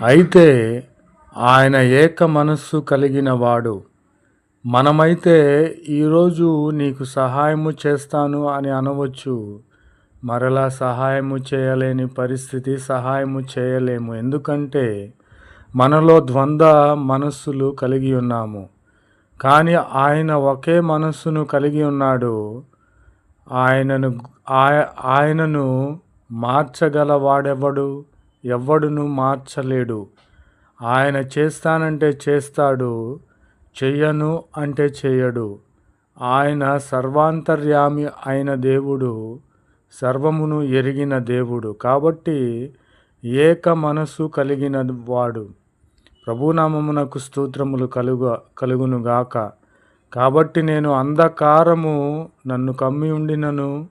అయితే ఆయన ఏక మనస్సు కలిగిన వాడు. మనమైతే ఈరోజు నీకు సహాయము చేస్తాను అని అనవచ్చు. మరలా సహాయము చేయలేని పరిస్థితి, సహాయము చేయలేము. ఎందుకంటే మనలో ద్వంద్వ మనస్సులు కలిగి ఉన్నాము. కానీ ఆయన ఒకే మనస్సును కలిగి ఉన్నాడు. ఆయనను ఆయనను మార్చగలవాడెవడు? ఎవ్వడును మార్చలేడు. ఆయన చేస్తానంటే చేస్తాడు, చెయ్యను అంటే చెయ్యడు. ఆయన సర్వాంతర్యామి అయిన దేవుడు, సర్వమును ఎరిగిన దేవుడు. కాబట్టి ఏక మనసు కలిగిన వాడు. ప్రభునామమునకు స్తోత్రములు కలుగునుగాక. కాబట్టి నేను అంధకారము నన్ను కమ్మియుండినను